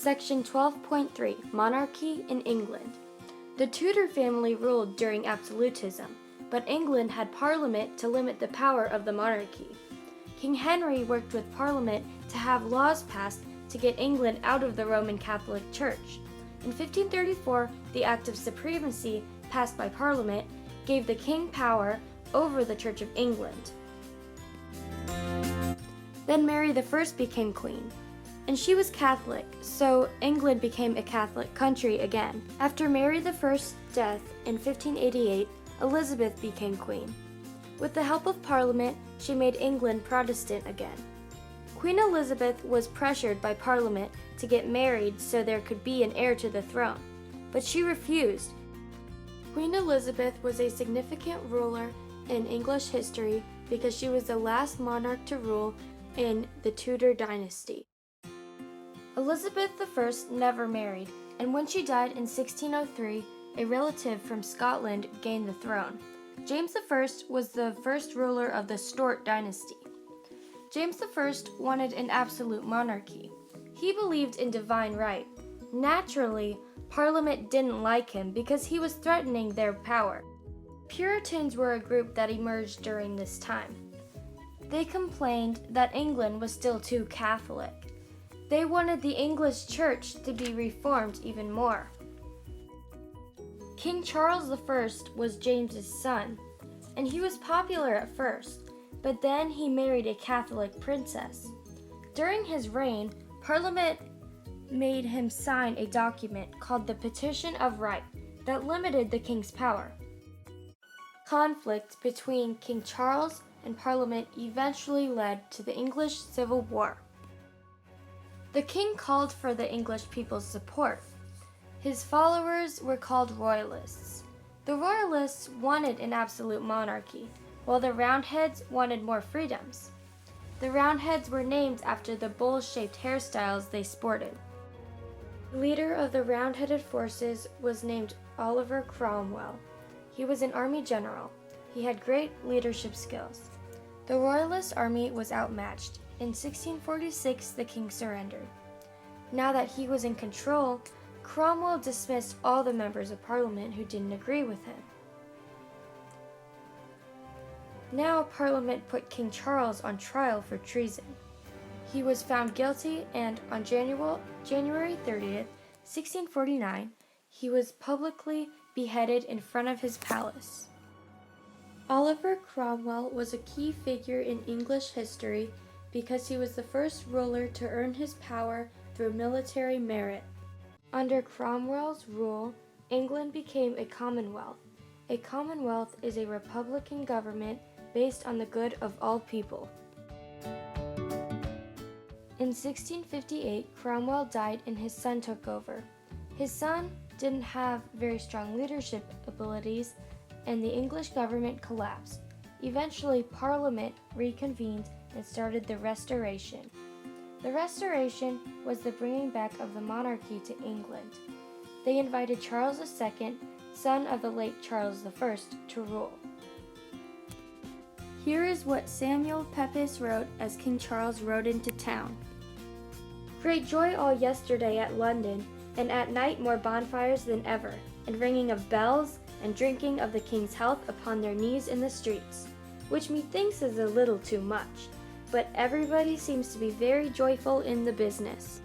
Section 12.3 Monarchy in England. The Tudor family ruled during absolutism, but England had Parliament to limit the power of the monarchy. King Henry worked with Parliament to have laws passed to get England out of the Roman Catholic Church. In 1534, the Act of Supremacy, passed by Parliament, gave the king power over the Church of England. Then Mary I became queen, and she was Catholic, so England became a Catholic country again. After Mary I's death in 1588, Elizabeth became queen. With the help of Parliament, she made England Protestant again. Queen Elizabeth was pressured by Parliament to get married so there could be an heir to the throne, but she refused. Queen Elizabeth was a significant ruler in English history because she was the last monarch to rule in the Tudor dynasty. Elizabeth I never married, and when she died in 1603, a relative from Scotland gained the throne. James I was the first ruler of the Stuart dynasty. James I wanted an absolute monarchy. He believed in divine right. Naturally, Parliament didn't like him because he was threatening their power. Puritans were a group that emerged during this time. They complained that England was still too Catholic. They wanted the English church to be reformed even more. King Charles I was James's son, and he was popular at first, but then he married a Catholic princess. During his reign, Parliament made him sign a document called the Petition of Right that limited the king's power. Conflict between King Charles and Parliament eventually led to the English Civil War. The king called for the English people's support. His followers were called Royalists. The Royalists wanted an absolute monarchy, while the Roundheads wanted more freedoms. The Roundheads were named after the bull-shaped hairstyles they sported. The leader of the Round-headed forces was named Oliver Cromwell. He was an army general. He had great leadership skills. The Royalist army was outmatched. In 1646, the king surrendered. Now that he was in control, Cromwell dismissed all the members of Parliament who didn't agree with him. Now Parliament put King Charles on trial for treason. He was found guilty, and on January 30th, 1649, he was publicly beheaded in front of his palace. Oliver Cromwell was a key figure in English history because he was the first ruler to earn his power through military merit. Under Cromwell's rule, England became a commonwealth. A commonwealth is a republican government based on the good of all people. In 1658, Cromwell died and his son took over. His son didn't have very strong leadership abilities, and the English government collapsed. Eventually, Parliament reconvened and started the Restoration. The Restoration was the bringing back of the monarchy to England. They invited Charles II, son of the late Charles I, to rule. Here is what Samuel Pepys wrote as King Charles rode into town. Great joy all yesterday at London, and at night more bonfires than ever, and ringing of bells, and drinking of the king's health upon their knees in the streets, which methinks is a little too much, but everybody seems to be very joyful in the business.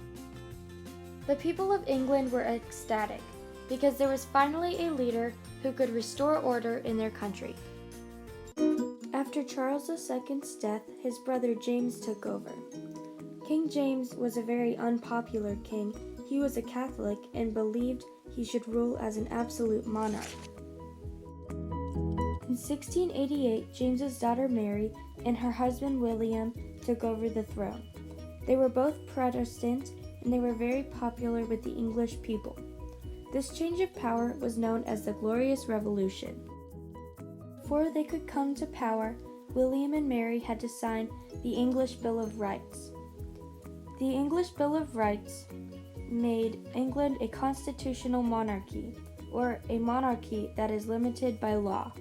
The people of England were ecstatic, because there was finally a leader who could restore order in their country. After Charles II's death, his brother James took over. King James was a very unpopular king. He was a Catholic and believed he should rule as an absolute monarch. In 1688, James's daughter Mary and her husband William took over the throne. They were both Protestant, and they were very popular with the English people. This change of power was known as the Glorious Revolution. Before they could come to power, William and Mary had to sign the English Bill of Rights. The English Bill of Rights made England a constitutional monarchy, or a monarchy that is limited by law.